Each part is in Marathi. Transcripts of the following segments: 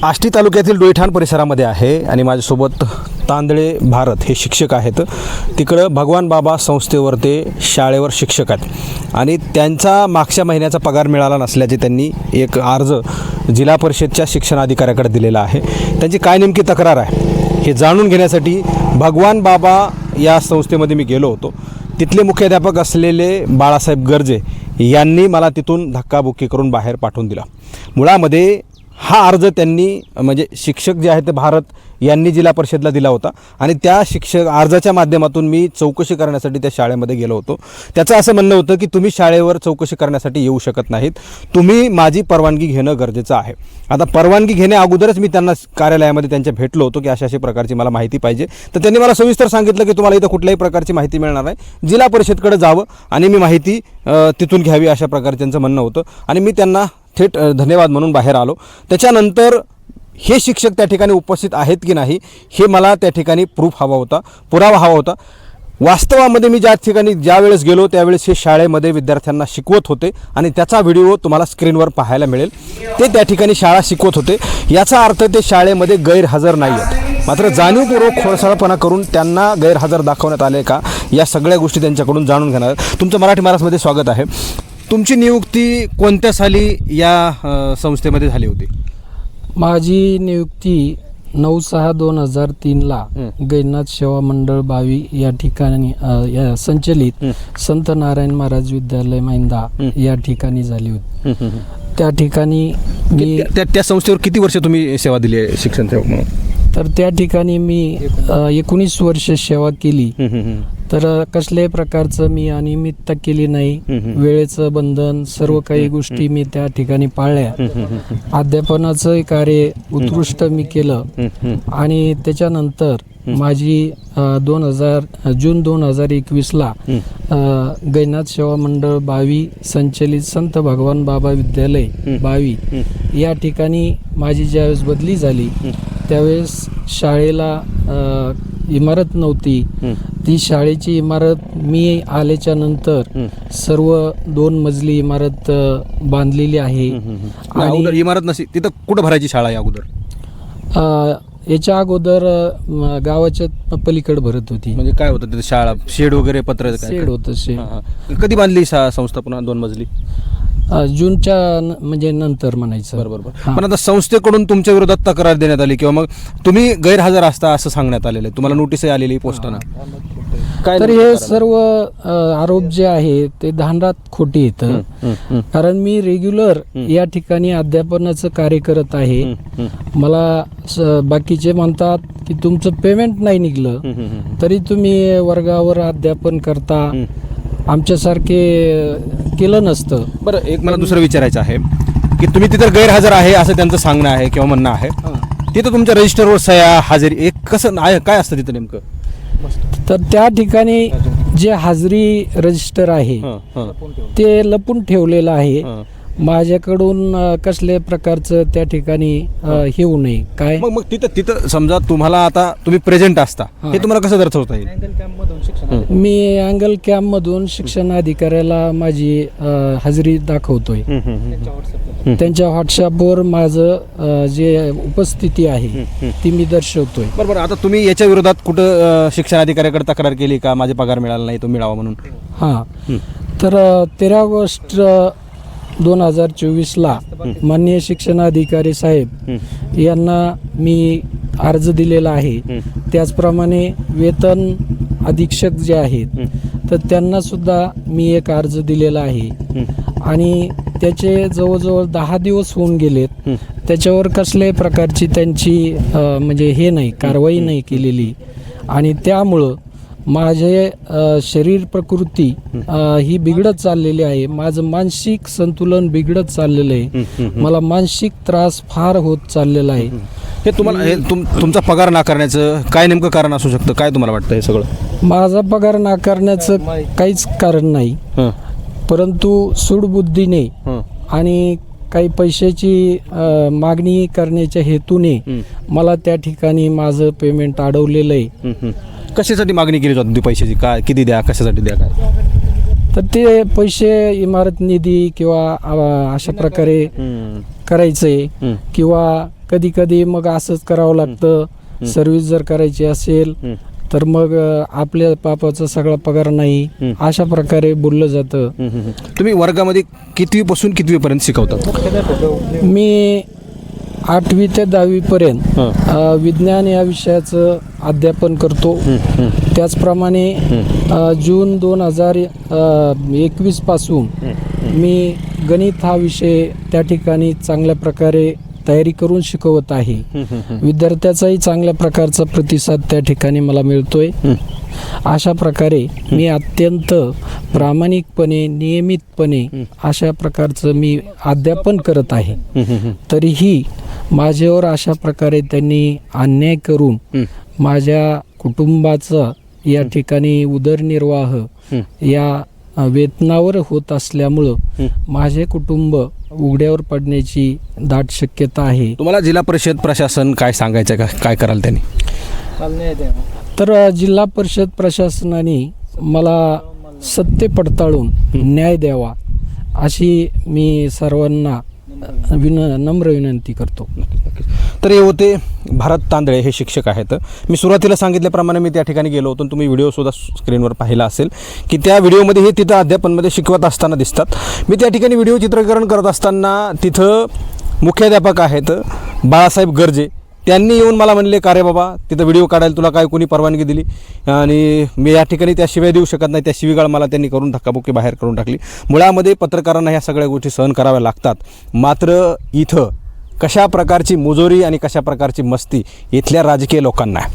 आष्टी तालुक्यातील डोईठाण परिसरामध्ये आहे आणि माझ्यासोबत तांदळे भारत हे शिक्षक आहेत. तिकडं भगवान बाबा संस्थेवर ते शाळेवर शिक्षक आहेत आणि त्यांचा मागच्या महिन्याचा पगार मिळाला नसल्याचे त्यांनी एक अर्ज जिल्हा परिषदच्या शिक्षण अधिकाऱ्याकडे दिलेला आहे. त्यांची काय नेमकी तक्रार आहे हे जाणून घेण्यासाठी भगवान बाबा या संस्थेमध्ये मी गेलो होतो. तिथले मुख्याध्यापक असलेले बाळासाहेब गर्जे यांनी मला तिथून धक्काबुक्की करून बाहेर पाठवून दिला. मुळामध्ये हा अर्ज त्यांनी म्हणजे शिक्षक जे आहेत ते भारत यांनी जिल्हा परिषदला दिला होता आणि त्या शिक्षक अर्जाच्या माध्यमातून मी चौकशी करण्यासाठी त्या शाळेमध्ये गेलो होतो. त्याचं असं म्हणणं होतं की तुम्ही शाळेवर चौकशी करण्यासाठी येऊ शकत नाहीत, तुम्ही माझी परवानगी घेणं गरजेचं आहे. आता परवानगी घेण्या अगोदरच मी त्यांना कार्यालयामध्ये त्यांच्या भेटलो होतो की अशा प्रकारची मला माहिती पाहिजे. तर त्यांनी मला सविस्तर सांगितलं की तुम्हाला इथं कुठल्याही प्रकारची माहिती मिळणार नाही, जिल्हा परिषदकडे जावं आणि मी माहिती तिथून घ्यावी, अशा प्रकारे त्यांचं म्हणणं होतं. आणि मी त्यांना थेट धन्यवाद म्हणून बाहेर आलो. त्याच्यानंतर हे शिक्षक त्या ठिकाणी उपस्थित आहेत की नाही हे मला त्या ठिकाणी प्रूफ हवा होता, पुरावा हवा होता. वास्तवामध्ये मी ज्या वेळेस गेलो त्यावेळेस हे शाळेमध्ये विद्यार्थ्यांना शिकवत होते आणि त्याचा व्हिडिओ तुम्हाला स्क्रीनवर पाहायला मिळेल. ते त्या ठिकाणी शाळा शिकवत होते, याचा अर्थ ते शाळेमध्ये गैरहजर नाही आहेत. मात्र जाणीवपूर्वक खोडसाळपणा करून त्यांना गैरहजर दाखवण्यात आले का, या सगळ्या गोष्टी त्यांच्याकडून जाणून घेणार. तुमचं मराठी महाराजमध्ये स्वागत आहे. तुमची नियुक्ती कोणत्या साली या संस्थेमध्ये झाली होती? माझी नियुक्ती 9/6/2003ला गैरनाथ सेवा मंडळ बावी या ठिकाणी या संचलित संत नारायण महाराज विद्यालय मैंदा या ठिकाणी झाली होती. त्या ठिकाणी मी त्या संस्थेवर किती वर्ष तुम्ही सेवा दिली आहे शिक्षण सेवक म्हणून? तर त्या ठिकाणी मी 19 वर्ष सेवा केली. तर कसल्याही प्रकारचं मी अनियमितता केली नाही. वेळेचं बंधन सर्व काही गोष्टी मी त्या ठिकाणी पाळल्या. अध्यापनाचं कार्य उत्कृष्ट मी केलं आणि त्याच्यानंतर माझी जून 2021ला गैरनाथ सेवा मंडळ बावी संचलित संत भगवान बाबा विद्यालय बावी या ठिकाणी माझी ज्यावेळेस बदली झाली त्यावेळेस शाळेला इमारत नव्हती. ती शाळेची इमारत मी आल्याच्या नंतर सर्व 2 मजली इमारत बांधलेली आहे. आणि इमारत नसे तिथं कुठं भरायची शाळा आहे अगोदर? याच्या अगोदर गावाच्या पलीकडे भरत होती. म्हणजे काय होतं तिथे शाळा, शेड वगैरे, पत्र शेड होतं. शेड कधी बांधली संस्था पुन्हा 2 मजली? जूनच्या म्हणजे नंतर म्हणायचं. बरोबर. पण आता संस्थेकडून तुमच्या विरोधात तक्रार देण्यात आली किंवा मग तुम्ही गैरहजर असता असं सांगण्यात आलेलं आहे, तुम्हाला नोटीसही आलेली पोस्टानं. तर हे सर्व आरोप जे आहे ते धांडात खोटी येतं. कारण मी रेग्युलर या ठिकाणी अध्यापनाचं कार्य करत आहे. मला बाकीचे म्हणतात की तुमचं पेमेंट नाही निघलं तरी तुम्ही वर्गावर अध्यापन करता, आमच्यासारखे केलं नसतं. बरं, एक मला दुसरं विचारायचं आहे की तुम्ही तिथं गैरहजर आहे असं त्यांचं सांगणं आहे किंवा म्हणणं आहे. तिथं तुमच्या रजिस्टरवर सह्या, हजेरी एक कसं आहे, काय असतं तिथं नेमकं? तर त्या ठिकाणी जे हाजरी रजिस्टर आहे ते लपून ठेवलेलं आहे. माझ्याकडून कसल्या प्रकारचं त्या ठिकाणी हे होऊ नये. काय मग तिथं समजा तुम्हाला आता तुम्ही प्रेझेंट असता हे तुम्हाला कसं दर्शवता येईल? मी अँगल कॅम्प मधून शिक्षण अधिकाऱ्याला माझी हजेरी दाखवतोय. त्यांच्या व्हॉट्सअपवर माझं जे उपस्थिती आहे ती मी दर्शवतोय. बरोबर. आता तुम्ही याच्या विरोधात कुठं शिक्षण अधिकाऱ्याकडे तक्रार केली का, माझे पगार मिळाला नाही तो मिळावा म्हणून? तर 13 ऑगस्ट 2024ला माननीय शिक्षणाधिकारी साहेब यांना मी अर्ज दिलेला आहे. त्याचप्रमाणे वेतन अधीक्षक जे आहेत तर त्यांना सुद्धा मी एक अर्ज दिलेला आहे आणि त्याचे जवळजवळ 10 दिवस होऊन गेलेत. त्याच्यावर कसल्याही प्रकारची त्यांची म्हणजे हे नाही, कारवाई नाही केलेली आणि त्यामुळं माझे शरीर प्रकृती ही बिघडत चाललेली आहे. माझं मानसिक संतुलन बिघडत चाललेलं आहे. मला मानसिक त्रास फार होत चाललेला आहे. हे तुम्हाला तुमचा पगार नाकारण्याचं काय नेमकं कारण असू शकतं? काय तुम्हाला वाटतं हे सगळं? माझा पगार नाकारण्याचं काहीच कारण नाही, परंतु सूडबुद्धीने आणि काही पैशाची मागणी करण्याच्या हेतूने मला त्या ठिकाणी माझं पेमेंट अडवलेलं आहे. कशासाठी मागणी केली जाते पैशाची? काय, किती द्या, कशासाठी द्या, काय? तर ते पैसे इमारत निधी किंवा अशा प्रकारे करायचे किंवा कधी कधी मग असंच करावं लागतं. सर्व्हिस जर करायची असेल तर मग आपल्या बापाचा सगळा पगार नाही, अशा प्रकारे बोललं जातं. तुम्ही वर्गामध्ये कितवीपासून कितवीपर्यंत शिकवता? मी 8वी ते 10वी पर्यंत विज्ञान या विषयाचं अध्यापन करतो. त्याचप्रमाणे जून 2021 पासून मी गणित हा विषय त्या ठिकाणी चांगल्या प्रकारे तयारी करून शिकवत आहे. विद्यार्थ्याचाही चांगल्या प्रकारचा प्रतिसाद त्या ठिकाणी मला मिळतोय. अशा प्रकारे मी अत्यंत प्रामाणिकपणे नियमितपणे अशा प्रकारचं मी अध्यापन करत आहे. तरीही माझ्यावर अशा प्रकारे त्यांनी अन्याय करून माझ्या कुटुंबाचा या ठिकाणी उदरनिर्वाह या वेतनावर होत असल्यामुळं माझे कुटुंब उघड्यावर पडण्याची दाट शक्यता आहे. तुम्हाला जिल्हा परिषद प्रशासन काय सांगायचं का, काय कराल त्यांनी? तर जिल्हा परिषद प्रशासनाने मला सत्य पडताळून न्याय द्यावा अशी मी सर्वांना नम्र विनंती करतो. तर हे होते भारत तांदळे, हे शिक्षक आहेत. मी सुरुवातीला सांगितल्याप्रमाणे मी त्या ठिकाणी गेलो होतो. तुम्ही व्हिडिओसुद्धा स्क्रीनवर पाहिला असेल की त्या व्हिडिओमध्ये हे तिथं अध्यापनमध्ये शिकवत असताना दिसतात. मी त्या ठिकाणी व्हिडिओ चित्रीकरण करत असताना तिथं मुख्याध्यापक आहेत बाळासाहेब गर्जे. त्यांनी येऊन मला म्हणले, का रे बाबा, तिथं व्हिडिओ काढायला तुला काय कोणी परवानगी दिली? आणि मी या ठिकाणी त्या शिव्या देऊ शकत नाही. त्या शिवीगाळ मला त्यांनी करून धक्काबुक्की बाहेर करून टाकली. मुळामध्ये पत्रकारांना ह्या सगळ्या गोष्टी सहन कराव्या लागतात. मात्र इथं कशा प्रकारची मुजोरी आणि कशा प्रकारची मस्ती इथल्या राजकीय लोकांना आहे.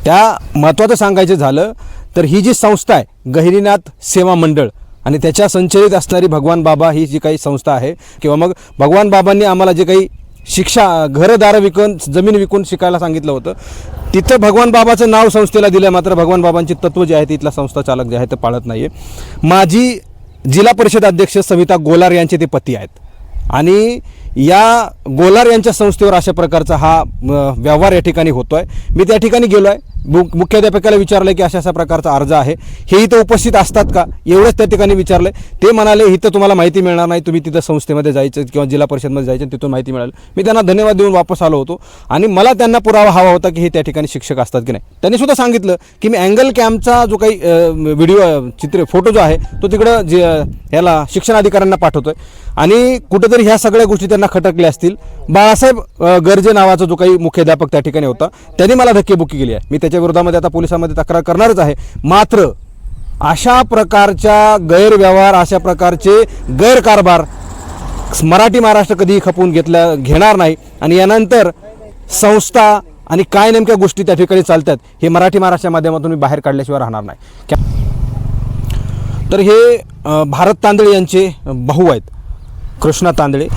त्या महत्त्वाचं सांगायचं झालं तर ही जी संस्था आहे गहिनीनाथ सेवा मंडळ आणि त्याच्या संचलित असणारी भगवान बाबा ही जी काही संस्था आहे, किंवा मग भगवान बाबांनी आम्हाला जे काही शिक्षा घरदारं विकून जमीन विकून शिकायला सांगितलं होतं, तिथं भगवान बाबाचं नाव संस्थेला दिलं. मात्र भगवान बाबांची तत्त्व जे आहेत इथला संस्था चालक जे आहे ते पाळत नाही आहे. माजी जिल्हा परिषद अध्यक्ष सविता गोलार यांचे ते पती आहेत आणि या गोलार यांच्या संस्थेवर अशा प्रकारचा हा व्यवहार या ठिकाणी होतो आहे. मी त्या ठिकाणी गेलो आहे. मुख्याध्यापकाला विचारलं की अशा प्रकारचा अर्ज आहे, हे इथं उपस्थित असतात का, एवढंच त्या ठिकाणी विचारलं. ते म्हणाले इथं तुम्हाला माहिती मिळणार नाही, तुम्ही तिथं संस्थेमध्ये जायचं किंवा जिल्हा परिषदमध्ये जायचं, तिथून माहिती मिळाली. मी त्यांना धन्यवाद देऊन वापस आलो होतो आणि मला त्यांना पुरावा हवा होता की हे त्या ठिकाणी शिक्षक असतात की नाही. त्यांनी सुद्धा सांगितलं की मी अँगल कॅमचा जो काही व्हिडिओ फोटो जो आहे तो तिकडं ह्याला शिक्षणाधिकाऱ्यांना पाठवतोय आणि कुठेतरी ह्या सगळ्या गोष्टी त्यांना खटकल्या असतील. बाळासाहेब गर्जे नावाचा जो काही मुख्याध्यापक त्या ठिकाणी होता त्यांनी मला धक्केबुक्की केली आहे. मी त्याच्या विरोधामध्ये आता पोलिसांमध्ये तक्रार करणारच आहे. मात्र अशा प्रकारच्या गैरव्यवहार, अशा प्रकारचे गैरकारभार मराठी महाराष्ट्र कधीही खपवून घेणार नाही आणि यानंतर संस्था आणि काय नेमक्या गोष्टी त्या ठिकाणी चालतात हे मराठी महाराष्ट्राच्या माध्यमातून मी बाहेर काढल्याशिवाय राहणार नाही. तर हे भारत तांदळे यांचे भाऊ आहेत कृष्णा तांदळे.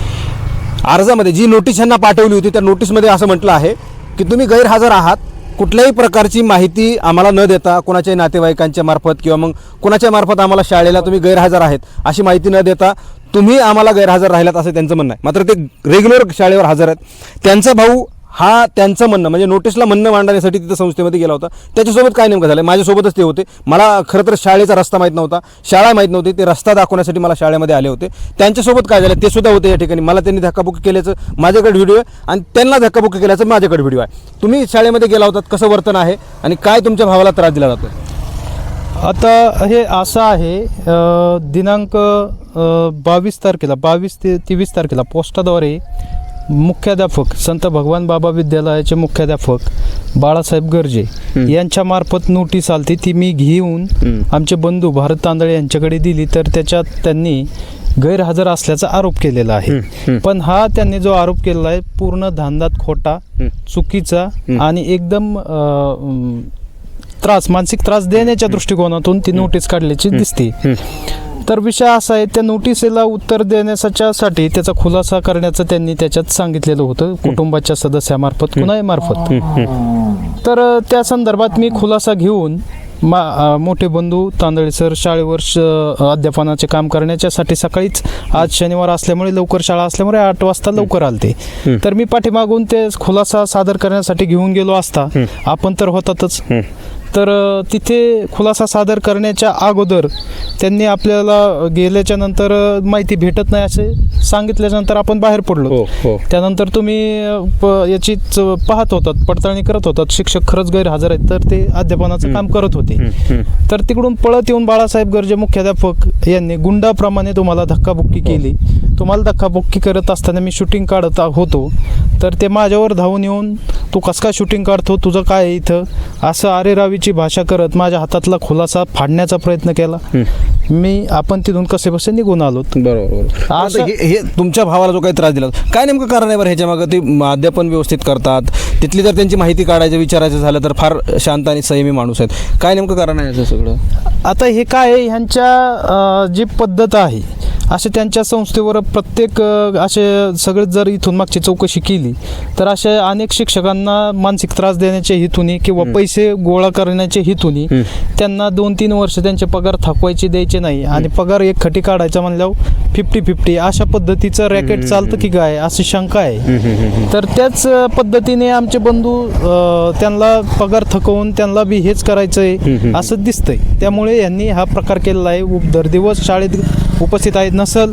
अर्जामध्ये जी नोटीस यांना पाठवली होती त्या नोटीसमध्ये असं म्हटलं आहे की तुम्ही गैरहजर आहात, कुठल्याही प्रकारची माहिती आम्हाला न देता, कोणाच्याही नातेवाईकांच्या मार्फत किंवा मग कोणाच्या मार्फत आम्हाला शाळेला तुम्ही गैरहजर आहेत अशी माहिती न देता तुम्ही आम्हाला गैरहजर राहिलात असं त्यांचं म्हणणं आहे. मात्र ते रेग्युलर शाळेवर हजर आहेत. त्यांचा भाऊ हा त्यांचं म्हणणं म्हणजे नोटीसला म्हणणं मांडण्यासाठी तिथं संस्थेमध्ये गेला होता. त्याच्यासोबत काय नेमकं झालं, माझ्यासोबतच ते होते. मला खरं तर शाळेचा रस्ता माहीत नव्हता, शाळा माहीत नव्हती. ते रस्ता दाखवण्यासाठी मला शाळेमध्ये आले होते. त्यांच्यासोबत काय झालं ते सुद्धा होते या ठिकाणी. मला त्यांनी धक्काबुक्की केल्याचं माझ्याकडे व्हिडिओ आहे आणि त्यांना धक्काबुक्की केल्याचं माझ्याकडे व्हिडिओ आहे. तुम्ही शाळेमध्ये गेला होतात, कसं वर्तन आहे आणि काय तुमच्या भावाला त्रास दिला जातो? आता हे असं आहे, दिनांक 22 तारखेला 22 ते 23 तारखेला पोस्टाद्वारे मुख्याध्यापक संत भगवान बाबा विद्यालयाचे मुख्याध्यापक बाळासाहेब गर्जे यांच्या मार्फत नोटीस आलती. ती मी घेऊन आमचे बंधू भारत तांदळे यांच्याकडे दिली. तर त्याच्यात त्यांनी गैरहजर असल्याचा आरोप केलेला आहे. पण हा त्यांनी जो आरोप केलेला आहे पूर्ण धांदात खोटा, चुकीचा आणि एकदम मानसिक त्रास देण्याच्या दृष्टिकोनातून ती नोटीस काढल्याची दिसते. तर विषय असा आहे, त्या नोटिसीला उत्तर देण्यासाठी त्याचा खुलासा करण्याचं त्यांनी त्याच्यात सांगितलेलं होतं कुटुंबाच्या सदस्यामार्फत, कुणाही मार्फत. तर त्या संदर्भात मी खुलासा घेऊन मोठे बंधू तांदळे सर शाळेवर अध्यापनाचे काम करण्याच्यासाठी सकाळीच, आज शनिवार असल्यामुळे लवकर शाळा असल्यामुळे 8 वाजता लवकर आलते. तर मी पाठीमागून ते खुलासा सादर करण्यासाठी घेऊन गेलो असता आपण तर होतातच. तर तिथे खुलासा सादर करण्याच्या अगोदर त्यांनी आपल्याला गेल्याच्या नंतर माहिती भेटत नाही असे सांगितल्यानंतर आपण बाहेर पडलो. त्यानंतर तुम्ही याची पाहत होतात, पडताळणी करत होतात, शिक्षक खरंच गैरहजर आहेत तर ते अध्यापनाचं काम करत होते. तर तिकडून पळत येऊन बाळासाहेब गर्जे मुख्याध्यापक यांनी गुंडाप्रमाणे तुम्हाला धक्काबुक्की केली. तुम्हाला धक्काबुक्की करत असताना मी शूटिंग काढत होतो, तर ते माझ्यावर धावून येऊन तू कसं काय शूटिंग काढतो, तुझं काय आहे इथं, असं आरेरावीची भाषा करत माझ्या हातातला खुलासा फाडण्याचा प्रयत्न केला. आपण तिथून कसे बसे निघून आलो. बरोबर. आता हे तुमच्या भावाला जो काही त्रास दिला, काय नेमकं कारण आहे बरं ह्याच्या मागं? ते अध्यापन व्यवस्थित करतात, तिथली जर त्यांची माहिती काढायचं विचारायचं झालं तर फार शांत आणि संयमी माणूस आहेत. काय नेमकं कारण आहे याचं सगळं? आता हे काय आहे, ह्यांच्या जी पद्धत आहे असे त्यांच्या संस्थेवर प्रत्येक असे सगळे जर इथून मागची चौकशी केली तर अशा अनेक शिक्षकांना मानसिक त्रास देण्याच्या हेतूने किंवा पैसे गोळा करण्याच्या हेतूने त्यांना 2-3 वर्ष त्यांचे पगार थकवायचे द्यायचे नाही आणि पगार एक खटी काढायचा म्हणल्यावर 50-50 अशा पद्धतीचं रॅकेट चालतं की काय अशी शंका आहे. तर त्याच पद्धतीने आमचे बंधू त्यांना पगार थकवून त्यांना बी हेच करायचं आहे असं दिसतंय. त्यामुळे यांनी हा प्रकार केलेला आहे. दर दिवस शाळेत उपस्थित आहेत नसल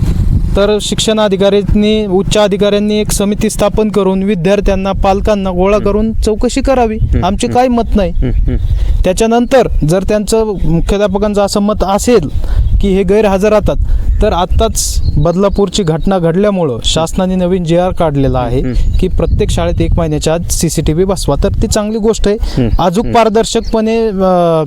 तर शिक्षण अधिकाऱ्यांनी, उच्च अधिकाऱ्यांनी एक समिती स्थापन करून विद्यार्थ्यांना, पालकांना गोळा करून चौकशी करावी. आमचे काही मत नाही. त्याच्यानंतर जर त्यांचं मुख्याध्यापकांचं असं मत असेल की हे गैरहजर राहतात, तर आत्ताच बदलापूरची घटना घडल्यामुळं शासनाने नवीन JR काढलेला आहे की प्रत्येक शाळेत 1 महिन्याच्या आत CCTV बसवा. तर ती चांगली गोष्ट आहे. अजून पारदर्शकपणे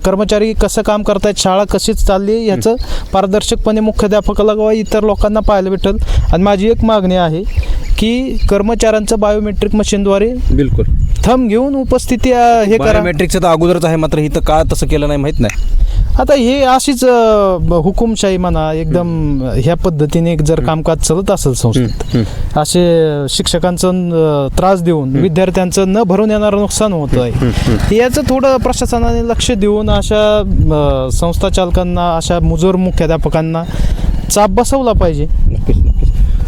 कर्मचारी कसं काम करतायत, शाळा कशीच चालली याचं पारदर्शकपणे मुख्याध्यापकाला किंवा इतर लोकांना पाहायला भेटेल. आणि माझी एक मागणी आहे की कर्मचाऱ्यांचं बायोमेट्रिक मशीनद्वारे बिलकुल थंब घेऊन उपस्थिती हे करा. बायोमेट्रिकचं तर अगोदरच आहे, मात्र इथं का तसं केलं नाही माहीत नाही. आता हे अशीच हुकुमशाही म्हणा, एकदम ह्या पद्धतीने जर कामकाज चालत असेल संस्थेत, असे शिक्षकांचं त्रास देऊन विद्यार्थ्यांचं न भरून येणारं नुकसान होत आहे, याचं थोडं प्रशासनाने लक्ष देऊन अशा संस्था चालकांना, अशा मुजोर मुख्याध्यापकांना चाप बसवला पाहिजे.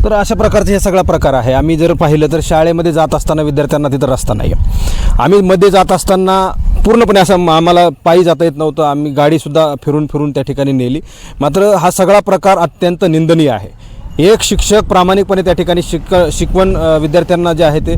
तर अशा प्रकारचे हे सगळा प्रकार आहे. आम्ही जर पाहिलं तर शाळेमध्ये जात असताना विद्यार्थ्यांना तिथं रस्ता नाही आहे. आम्ही मध्ये जात असताना पूर्णपणे असं आम्हाला पायी जाता येत नव्हतं. आम्ही गाडीसुद्धा फिरून त्या ठिकाणी नेली. मात्र हा सगळा प्रकार अत्यंत निंदनीय आहे. एक शिक्षक प्रामाणिकपणे त्या ठिकाणी शिकवण विद्यार्थ्यांना जे आहे ते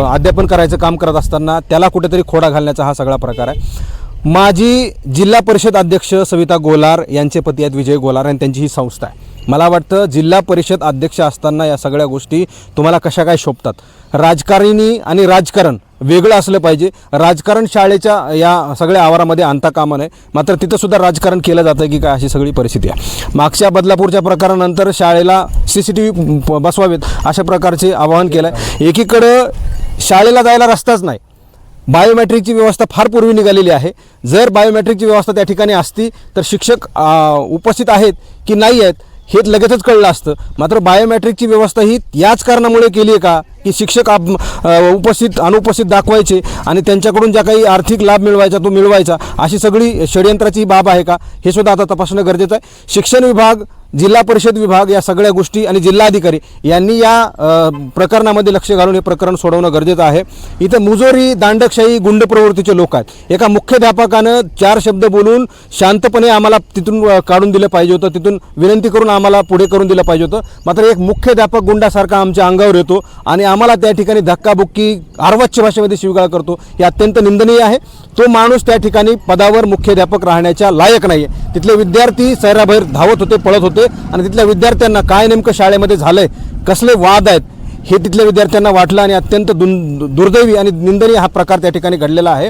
अध्यापन करायचं काम करत असताना त्याला कुठेतरी खोडा घालण्याचा हा सगळा प्रकार आहे. माजी जिल्हा परिषद अध्यक्ष सविता गोलार यांचे पती आहेत विजय गोलार आणि त्यांची ही संस्था आहे. मला वाटतं जिल्हा परिषद अध्यक्ष असताना या सगळ्या गोष्टी तुम्हाला कशा काय शोभतात. राजकारणी आणि राजकारण वेगळं असलं पाहिजे. राजकारण शाळेच्या या सगळ्या आवारामध्ये आणता कामा नये. मात्र तिथंसुद्धा राजकारण केलं जातं की काय, अशी सगळी परिस्थिती आहे. मागच्या बदलापूरच्या प्रकारानंतर शाळेला CCTV बसवावेत अशा प्रकारचे आवाहन केलं आहे. एकीकडं शाळेला जायला रस्ताच नाही. बायोमेट्रिकची व्यवस्था फार पूर्वी निघालेली आहे. जर बायोमेट्रिकची व्यवस्था त्या ठिकाणी असती तर शिक्षक उपस्थित आहेत की नाही आहेत हे लगेचच कळलं असतं. मात्र बायोमेट्रिकची व्यवस्था ही याच कारणामुळे केली आहे का की शिक्षक उपस्थित अनुपस्थित दाखवायचे आणि त्यांच्याकडून ज्या काही आर्थिक लाभ मिळवायचा तो मिळवायचा, अशी सगळी षडयंत्राची बाब आहे का, हे सुद्धा आता तपासणं गरजेचं आहे. शिक्षण विभाग, जिल्हा परिषद विभाग या सगळ्या गोष्टी आणि जिल्हाधिकारी यांनी या प्रकरणामध्ये लक्ष घालून हे प्रकरण सोडवणं गरजेचं आहे. इथं मुजोरी, दांडकशाही, गुंड प्रवृत्तीचे लोक आहेत. एका मुख्याध्यापकानं 4 शब्द बोलून शांतपणे आम्हाला तिथून काढून दिलं पाहिजे होतं, तिथून विनंती करून आम्हाला पुढे करून दिलं पाहिजे होतं. मात्र एक मुख्याध्यापक गुंडासारखा आमच्या अंगावर येतो आणि आम्हाला त्या ठिकाणी धक्काबुक्की, अर्वाच्य भाषेमध्ये शिवीगाळ करतो. हे अत्यंत निंदनीय आहे. तो माणूस त्या ठिकाणी पदावर मुख्याध्यापक राहण्याच्या लायक नाही आहे. तिथले विद्यार्थी सैराबाहेर धावत होते, पळत होते आणि तिथल्या विद्यार्थ्यांना काय नेमकं शाळेमध्ये झालंय, कसले वाद आहेत हे तिथल्या विद्यार्थ्यांना वाटलं आणि अत्यंत दुर्दैवी आणि निंदनीय हा प्रकार त्या ठिकाणी घडलेला आहे.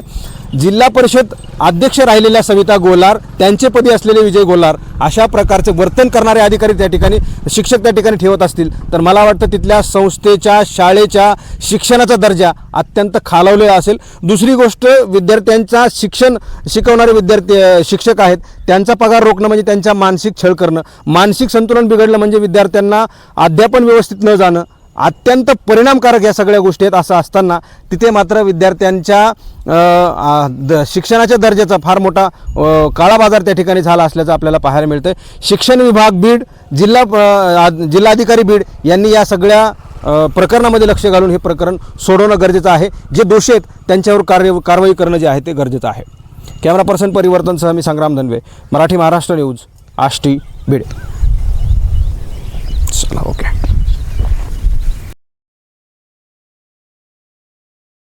जिल्हा परिषद अध्यक्ष राहिलेल्या सविता गोलार, त्यांचे पदी असलेले विजय गोलार अशा प्रकारचे वर्तन करणारे अधिकारी त्या ठिकाणी, शिक्षक त्या ठिकाणी ठेवत असतील तर मला वाटतं तिथल्या संस्थेच्या, शाळेच्या शिक्षणाचा दर्जा अत्यंत खालावलेला असेल. दुसरी गोष्ट, विद्यार्थ्यांचा शिक्षण शिकवणारे शिक्षक आहेत त्यांचा पगार रोखणं म्हणजे त्यांचा मानसिक छळ करणं. मानसिक संतुलन बिघडलं म्हणजे विद्यार्थ्यांना अध्यापन व्यवस्थित न जाणं अत्यंत परिणामकारक या सगळ्या गोष्टी आहेत. असं असताना तिथे मात्र विद्यार्थ्यांच्या शिक्षणाच्या दर्जाचा फार मोठा काळा बाजार त्या ठिकाणी झाला असल्याचं आपल्याला पाहायला मिळतं. शिक्षण विभाग बीड, जिल्हाधिकारी बीड यांनी या सगळ्या प्रकरणामध्ये लक्ष घालून हे प्रकरण सोडवणं गरजेचं आहे. जे दोषी आहेत त्यांच्यावर कारवाई करणं जे आहे ते गरजेचं आहे. कॅमेरा पर्सन परिवर्तनसह मी संग्राम धनवे, मराठी महाराष्ट्र न्यूज, आष्टी, बीड. चला ओके.